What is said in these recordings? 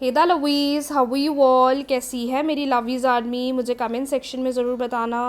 Hey the lovies, how are you all? कैसी है मेरी लवीज़ आर्मी? मुझे कमेंट सेक्शन में ज़रूर बताना।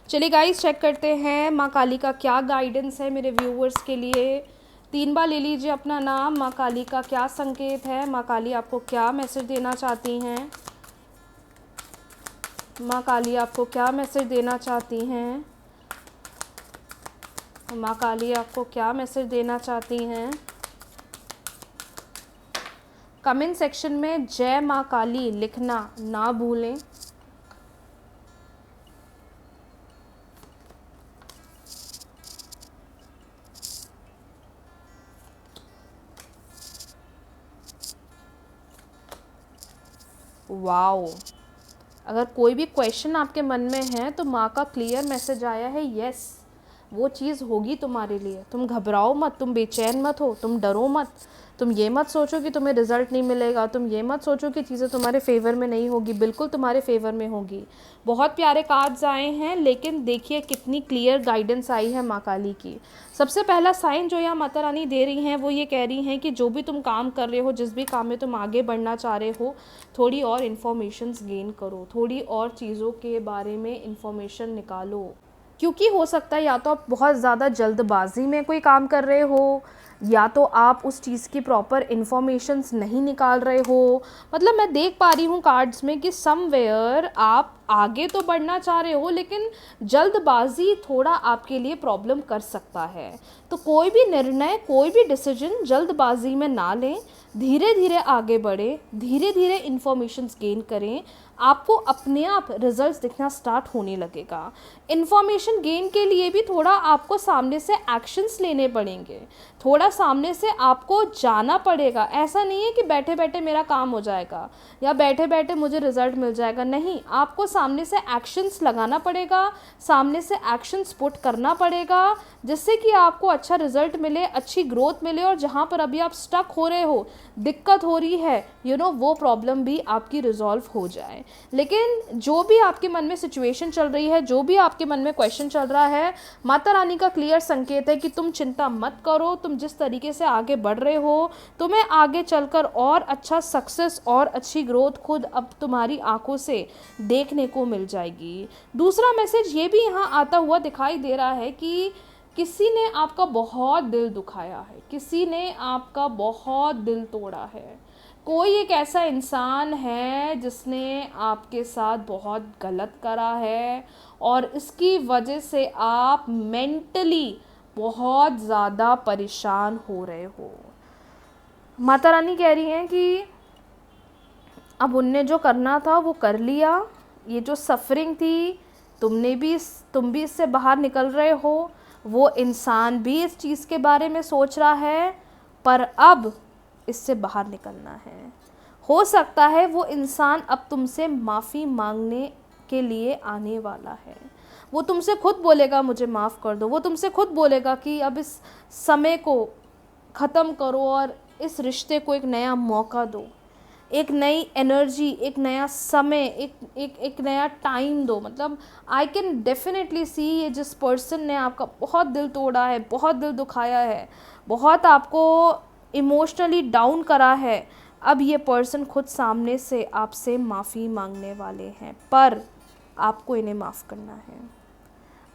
चलिए गाइस, चेक करते हैं माँ काली का क्या गाइडेंस है मेरे व्यूवर्स के लिए। 3 बार ले लीजिए अपना नाम। माँ काली का क्या संकेत है? माँ काली आपको क्या मैसेज देना चाहती हैं? माँ काली आपको क्या मैसेज देना चाहती हैं? माँ काली आपको क्या मैसेज देना चाहती हैं? कमेंट सेक्शन में जय माँ काली लिखना ना भूलें। वाओ, अगर कोई भी क्वेश्चन आपके मन में है तो माँ का क्लियर मैसेज आया है, यस वो चीज़ होगी तुम्हारे लिए। तुम घबराओ मत, तुम बेचैन मत हो, तुम डरो मत। तुम ये मत सोचो कि तुम्हें रिजल्ट नहीं मिलेगा, तुम ये मत सोचो कि चीज़ें तुम्हारे फेवर में नहीं होगी, बिल्कुल तुम्हारे फेवर में होगी। बहुत प्यारे कार्ड्स आए हैं, लेकिन देखिए कितनी क्लियर गाइडेंस आई है माँ काली की। सबसे पहला साइन जो यहाँ माता रानी दे रही हैं वो ये कह रही हैं कि जो भी तुम काम कर रहे हो, जिस भी काम में तुम आगे बढ़ना चाह रहे हो, थोड़ी और इन्फॉर्मेशंस गेन करो, थोड़ी और चीज़ों के बारे में इन्फॉर्मेशन निकालो। क्योंकि हो सकता है या तो आप बहुत ज़्यादा जल्दबाजी में कोई काम कर रहे हो, या तो आप उस चीज़ की प्रॉपर इन्फॉर्मेशंस नहीं निकाल रहे हो। मतलब मैं देख पा रही हूँ कार्ड्स में कि समवेयर आप आगे तो बढ़ना चाह रहे हो, लेकिन जल्दबाजी थोड़ा आपके लिए प्रॉब्लम कर सकता है। तो कोई भी निर्णय, कोई भी डिसीजन जल्दबाजी में ना लें, धीरे धीरे आगे बढ़ें, धीरे धीरे इन्फॉर्मेशंस गेन करें। आपको अपने आप रिजल्ट्स दिखना स्टार्ट होने लगेगा। इन्फॉर्मेशन गेन के लिए भी थोड़ा आपको सामने से एक्शंस लेने पड़ेंगे, थोड़ा सामने से आपको जाना पड़ेगा। ऐसा नहीं है कि बैठे बैठे मेरा काम हो जाएगा या बैठे बैठे मुझे रिजल्ट मिल जाएगा, नहीं, आपको सामने से एक्शंस लगाना पड़ेगा, सामने से एक्शंस पुट करना पड़ेगा, जिससे कि आपको अच्छा रिजल्ट मिले, अच्छी ग्रोथ मिले। और जहाँ पर अभी आप स्टक हो रहे हो, दिक्कत हो रही है, वो प्रॉब्लम भी आपकी रिजॉल्व हो जाए। लेकिन जो भी आपके मन में सिचुएशन चल रही है, जो भी आपके मन में क्वेश्चन चल रहा है, माता रानी का क्लियर संकेत है कि तुम चिंता मत करो। तुम जिस तरीके से आगे बढ़ रहे हो, तुम्हें आगे चलकर और अच्छा सक्सेस और अच्छी ग्रोथ खुद अब तुम्हारी आंखों से देखने को मिल जाएगी। दूसरा मैसेज ये भी यहाँ आता हुआ दिखाई दे रहा है कि किसी ने आपका बहुत दिल दुखाया है, किसी ने आपका बहुत दिल तोड़ा है। कोई एक ऐसा इंसान है जिसने आपके साथ बहुत गलत करा है, और इसकी वजह से आप मेंटली बहुत ज़्यादा परेशान हो रहे हो। माता रानी कह रही हैं कि अब उनने जो करना था वो कर लिया। ये जो सफरिंग थी, तुम भी इससे बाहर निकल रहे हो। वो इंसान भी इस चीज़ के बारे में सोच रहा है, पर अब इससे बाहर निकलना है। हो सकता है वो इंसान अब तुमसे माफ़ी मांगने के लिए आने वाला है। वो तुमसे खुद बोलेगा मुझे माफ़ कर दो, वो तुमसे खुद बोलेगा कि अब इस समय को ख़त्म करो और इस रिश्ते को एक नया मौका दो, एक नई एनर्जी, एक नया समय, एक नया टाइम दो। मतलब आई कैन डेफिनेटली सी, ये जिस पर्सन ने आपका बहुत दिल तोड़ा है, बहुत दिल दुखाया है, बहुत आपको इमोशनली डाउन करा है, अब ये पर्सन खुद सामने से आपसे माफ़ी मांगने वाले हैं, पर आपको इन्हें माफ़ करना है।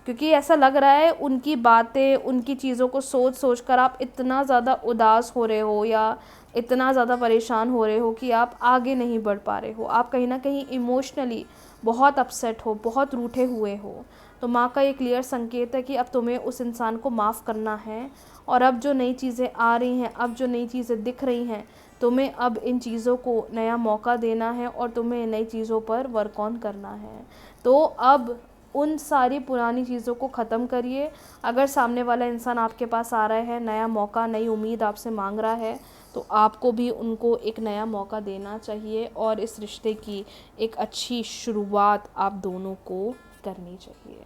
क्योंकि ऐसा लग रहा है उनकी बातें, उनकी चीज़ों को सोच सोच कर आप इतना ज़्यादा उदास हो रहे हो या इतना ज़्यादा परेशान हो रहे हो कि आप आगे नहीं बढ़ पा रहे हो। आप कहीं ना कहीं इमोशनली बहुत अपसेट हो, बहुत रूठे हुए हो। तो माँ का ये क्लियर संकेत है कि अब तुम्हें उस इंसान को माफ़ करना है, और अब जो नई चीज़ें आ रही हैं, अब जो नई चीज़ें दिख रही हैं, तुम्हें अब इन चीज़ों को नया मौका देना है और तुम्हें नई चीज़ों पर वर्क ऑन करना है। तो अब उन सारी पुरानी चीज़ों को ख़त्म करिए। अगर सामने वाला इंसान आपके पास आ रहा है, नया मौका, नई उम्मीद आपसे मांग रहा है, तो आपको भी उनको एक नया मौका देना चाहिए और इस रिश्ते की एक अच्छी शुरुआत आप दोनों को करनी चाहिए।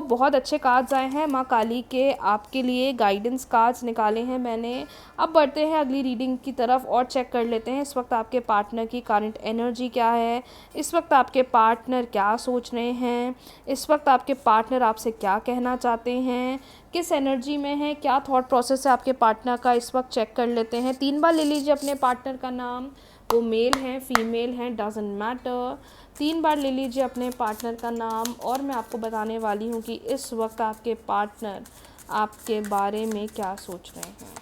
बहुत अच्छे कार्ड्स आए हैं माँ काली के आपके लिए, गाइडेंस कार्ड्स निकाले हैं मैंने। अब बढ़ते हैं अगली रीडिंग की तरफ और चेक कर लेते हैं इस वक्त आपके पार्टनर की करंट एनर्जी क्या है, इस वक्त आपके पार्टनर क्या सोच रहे हैं, इस वक्त आपके पार्टनर आपसे क्या कहना चाहते हैं, किस एनर्जी में है, क्या थॉट प्रोसेस है आपके पार्टनर का, इस वक्त चेक कर लेते हैं। 3 बार ले लीजिए अपने पार्टनर का नाम। वो मेल हैं, फीमेल हैं, डजंट मैटर। 3 बार ले लीजिए अपने पार्टनर का नाम और मैं आपको बताने वाली हूँ कि इस वक्त आपके पार्टनर आपके बारे में क्या सोच रहे हैं।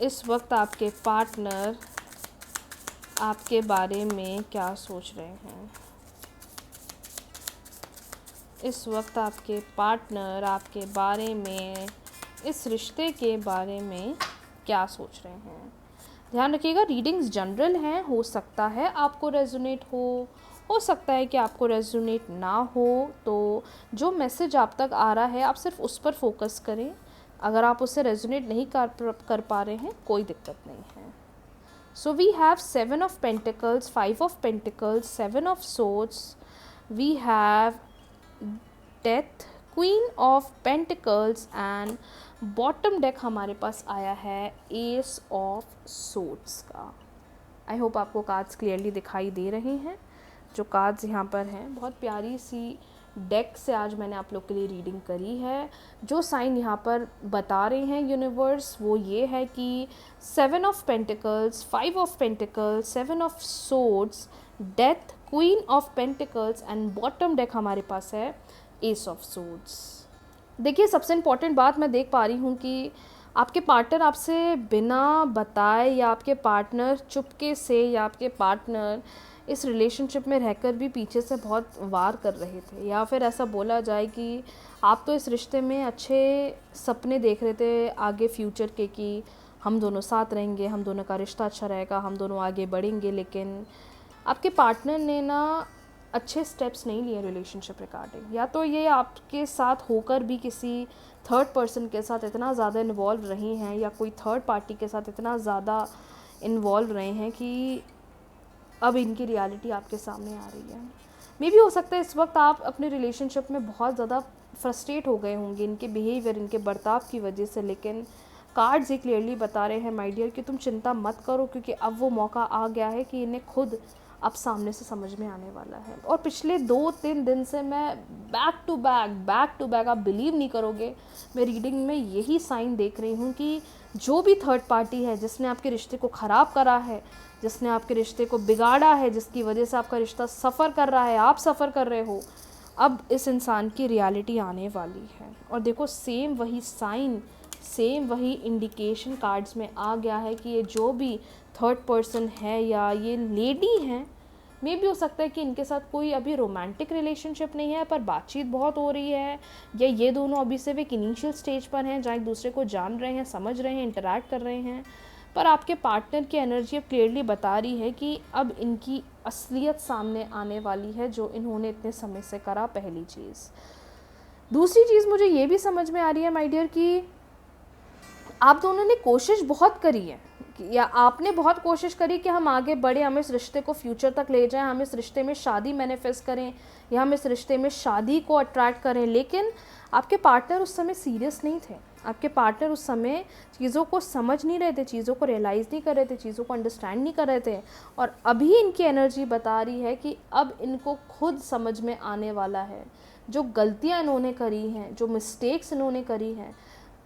इस वक्त आपके पार्टनर आपके बारे में क्या सोच रहे हैं। इस वक्त आपके पार्टनर आपके बारे में, इस रिश्ते के बारे में क्या सोच रहे हैं। ध्यान रखिएगा, रीडिंग्स जनरल हैं, हो सकता है आपको रेजोनेट हो सकता है कि आपको रेजोनेट ना हो। तो जो मैसेज आप तक आ रहा है आप सिर्फ उस पर फोकस करें। अगर आप उससे रेजोनेट नहीं कर पा रहे हैं, कोई दिक्कत नहीं है। So we have 7 of pentacles, 5 of pentacles, 7 of swords, we have death, queen of pentacles and bottom deck हमारे पास आया है एस ऑफ सोर्ड्स का। आई होप आपको कार्ड्स क्लियरली दिखाई दे रहे हैं। जो कार्ड्स यहाँ पर हैं, बहुत प्यारी सी डेक से आज मैंने आप लोग के लिए रीडिंग करी है। जो साइन यहाँ पर बता रहे हैं यूनिवर्स वो ये है कि 7 of pentacles, 5 of pentacles, 7 of swords, death, queen of pentacles and bottom deck हमारे पास है एस ऑफ सोर्ड्स। देखिए, सबसे इम्पॉर्टेंट बात मैं देख पा रही हूँ कि आपके पार्टनर आपसे बिना बताए या आपके पार्टनर चुपके से या आपके पार्टनर इस रिलेशनशिप में रहकर भी पीछे से बहुत वार कर रहे थे, या फिर ऐसा बोला जाए कि आप तो इस रिश्ते में अच्छे सपने देख रहे थे आगे फ्यूचर के कि हम दोनों साथ रहेंगे, हम दोनों का रिश्ता अच्छा रहेगा, हम दोनों आगे बढ़ेंगे। लेकिन आपके पार्टनर ने ना अच्छे स्टेप्स नहीं लिए रिलेशनशिप रिगार्डिंग, या तो ये आपके साथ होकर भी किसी थर्ड पर्सन के साथ इतना ज़्यादा इन्वॉल्व रही हैं या कोई थर्ड पार्टी के साथ इतना ज़्यादा इन्वॉल्व रहे हैं कि अब इनकी रियलिटी आपके सामने आ रही है। मे भी हो सकता है इस वक्त आप अपने रिलेशनशिप में बहुत ज़्यादा फ्रस्ट्रेट हो गए होंगे इनके बिहेवियर, इनके बर्ताव की वजह से। लेकिन कार्ड्स ये क्लियरली बता रहे हैं माय डियर कि तुम चिंता मत करो, क्योंकि अब वो मौका आ गया है कि इन्हें खुद अब सामने से समझ में आने वाला है। और पिछले 2-3 दिन से मैं बैक टू बैक आप बिलीव नहीं करोगे, मैं रीडिंग में यही साइन देख रही हूँ कि जो भी थर्ड पार्टी है जिसने आपके रिश्ते को ख़राब करा है, जिसने आपके रिश्ते को बिगाड़ा है, जिसकी वजह से आपका रिश्ता सफ़र कर रहा है, आप सफ़र कर रहे हो, अब इस इंसान की रियलिटी आने वाली है। और देखो, सेम वही साइन, सेम वही इंडिकेशन कार्ड्स में आ गया है कि ये जो भी थर्ड पर्सन है या ये लेडी हैं, मे भी हो सकता है कि इनके साथ कोई अभी रोमांटिक रिलेशनशिप नहीं है पर बातचीत बहुत हो रही है, या ये दोनों अभी सिर्फ एक इनिशियल स्टेज पर हैं जहाँ एक दूसरे को जान रहे हैं, समझ रहे हैं, इंटरैक्ट कर रहे हैं। पर आपके पार्टनर की एनर्जी अब क्लियरली बता रही है कि अब इनकी असलियत सामने आने वाली है, जो इन्होंने इतने समय से करा। पहली चीज़। दूसरी चीज़ मुझे ये भी समझ में आ रही है माय डियर कि आप दोनों ने कोशिश बहुत करी है, या आपने बहुत कोशिश करी कि हम आगे बढ़े, हम इस रिश्ते को फ्यूचर तक ले जाएं, हम इस रिश्ते में शादी मैनिफेस्ट करें, या हम इस रिश्ते में शादी को अट्रैक्ट करें। लेकिन आपके पार्टनर उस समय सीरियस नहीं थे। आपके पार्टनर उस समय चीज़ों को समझ नहीं रहे थे, चीज़ों को रियलाइज़ नहीं कर रहे थे, चीज़ों को अंडरस्टैंड नहीं कर रहे थे। और अभी इनकी एनर्जी बता रही है कि अब इनको खुद समझ में आने वाला है, जो गलतियाँ इन्होंने करी हैं, जो मिस्टेक्स इन्होंने करी हैं,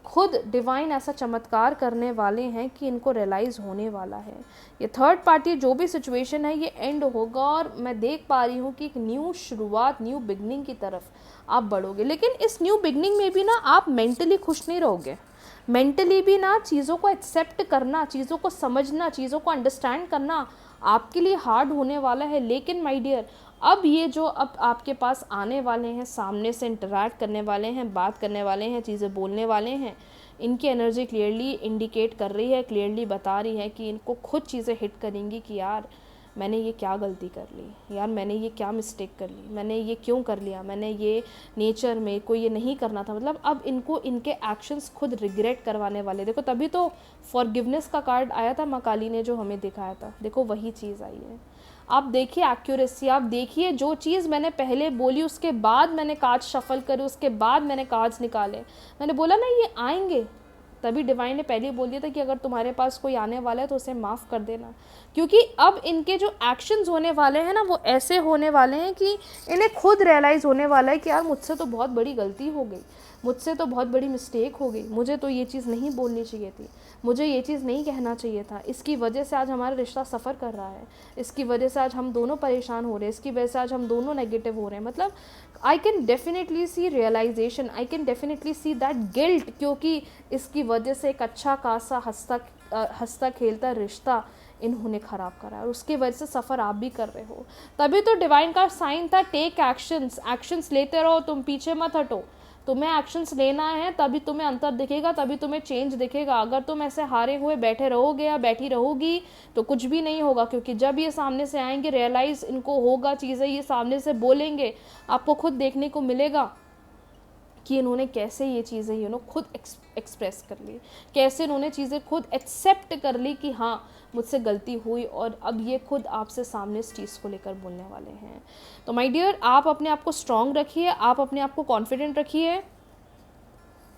खुद डिवाइन ऐसा चमत्कार करने वाले हैं कि इनको रियलाइज़ होने वाला है। ये थर्ड पार्टी जो भी सिचुएशन है ये एंड होगा, और मैं देख पा रही हूँ कि एक न्यू शुरुआत, न्यू बिगनिंग की तरफ आप बढ़ोगे। लेकिन इस न्यू बिगनिंग में भी ना आप मेंटली खुश नहीं रहोगे। मेंटली भी ना चीज़ों को एक्सेप्ट करना, चीज़ों को समझना, चीज़ों को अंडरस्टैंड करना आपके लिए हार्ड होने वाला है। लेकिन माय डियर, अब ये जो अब आपके पास आने वाले हैं, सामने से इंटरैक्ट करने वाले हैं, बात करने वाले हैं, चीज़ें बोलने वाले हैं, इनकी एनर्जी क्लियरली इंडिकेट कर रही है, क्लियरली बता रही है कि इनको खुद चीज़ें हिट करेंगी कि यार मैंने ये क्या गलती कर ली, यार मैंने ये क्या मिस्टेक कर ली, मैंने ये क्यों कर लिया, मैंने ये नेचर में कोई ये नहीं करना था। मतलब अब इनको इनके एक्शंस खुद रिग्रेट करवाने वाले। देखो, तभी तो फॉरगिवनेस का कार्ड आया था माँ काली ने जो हमें दिखाया था। देखो वही चीज़ आई है। आप देखिए एक्यूरेसी, आप देखिए जो चीज़ मैंने पहले बोली उसके बाद मैंने कार्ड शफल करे, उसके बाद मैंने कार्ड्स निकाले। मैंने बोला ना ये आएंगे, तभी डिवाइन ने पहले बोल दिया था कि अगर तुम्हारे पास कोई आने वाला है तो उसे माफ़ कर देना, क्योंकि अब इनके जो एक्शंस होने वाले हैं ना वो ऐसे होने वाले हैं कि इन्हें खुद रियलाइज़ होने वाला है कि यार मुझसे तो बहुत बड़ी गलती हो गई, मुझसे तो बहुत बड़ी मिस्टेक हो गई, मुझे तो ये चीज़ नहीं बोलनी चाहिए थी, मुझे ये चीज़ नहीं कहना चाहिए था, इसकी वजह से आज हमारा रिश्ता सफ़र कर रहा है, इसकी वजह से आज हम दोनों परेशान हो रहे हैं, इसकी वजह से आज हम दोनों नेगेटिव हो रहे हैं। मतलब I can definitely see realisation, I can definitely see that guilt, क्योंकि इसकी वजह से एक अच्छा खासा हंसता खेलता रिश्ता इन्होंने ख़राब करा और उसकी वजह से सफ़र आप भी कर रहे हो। तभी तो डिवाइन का साइन था टेक एक्शंस लेते रहो, तुम पीछे मत हटो, तुम्हें एक्शंस लेना है, तभी तुम्हें अंतर दिखेगा, तभी तुम्हें चेंज दिखेगा। अगर तुम ऐसे हारे हुए बैठे रहोगे या बैठी रहोगी तो कुछ भी नहीं होगा, क्योंकि जब ये सामने से आएंगे, रियलाइज़ इनको होगा चीज़ें, ये सामने से बोलेंगे, आपको खुद देखने को मिलेगा कि इन्होंने कैसे ये चीज़ें खुद एक्सप्रेस कर ली, कैसे इन्होंने चीज़ें खुद एक्सेप्ट कर ली कि हाँ मुझसे गलती हुई, और अब ये खुद आपसे सामने इस चीज़ को लेकर बोलने वाले हैं। तो माय डियर, आप अपने आप को स्ट्रॉन्ग रखिए, आप अपने आप को कॉन्फिडेंट रखिए,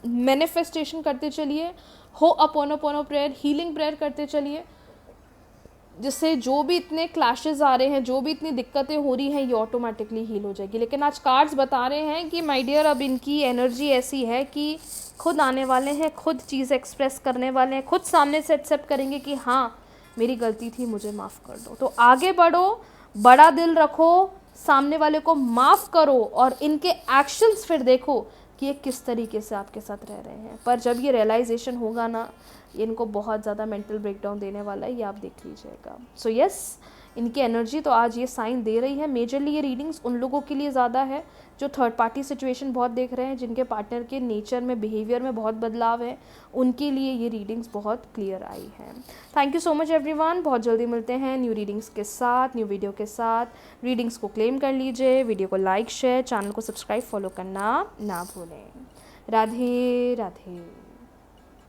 मैनिफेस्टेशन करते चलिए, हो अपोनो प्रेयर, हीलिंग प्रेयर करते चलिए, जिससे जो भी इतने क्लैशेस आ रहे हैं, जो भी इतनी दिक्कतें हो रही हैं, ये ऑटोमेटिकली हील हो जाएगी। लेकिन आज कार्ड्स बता रहे हैं कि माय डियर, अब इनकी एनर्जी ऐसी है कि खुद आने वाले हैं, खुद चीज़ एक्सप्रेस करने वाले हैं, खुद सामने से एक्सेप्ट करेंगे कि हाँ मेरी गलती थी, मुझे माफ़ कर दो। तो आगे बढ़ो, बड़ा दिल रखो, सामने वाले को माफ़ करो, और इनके एक्शंस फिर देखो कि ये किस तरीके से आपके साथ रह रहे हैं। पर जब ये रियलाइजेशन होगा ना, ये इनको बहुत ज़्यादा मेंटल ब्रेकडाउन देने वाला है, ये आप देख लीजिएगा। सो यस, इनकी एनर्जी तो आज ये साइन दे रही है। मेजरली ये रीडिंग्स उन लोगों के लिए ज़्यादा है जो थर्ड पार्टी सिचुएशन बहुत देख रहे हैं, जिनके पार्टनर के नेचर में, बिहेवियर में बहुत बदलाव है, उनके लिए ये रीडिंग्स बहुत क्लियर आई हैं। Thank you so much everyone, बहुत जल्दी मिलते हैं न्यू रीडिंग्स के साथ, न्यू वीडियो के साथ। रीडिंग्स को क्लेम कर लीजिए, वीडियो को लाइक, शेयर, चैनल को सब्सक्राइब, फॉलो करना ना भूलें। राधे राधे।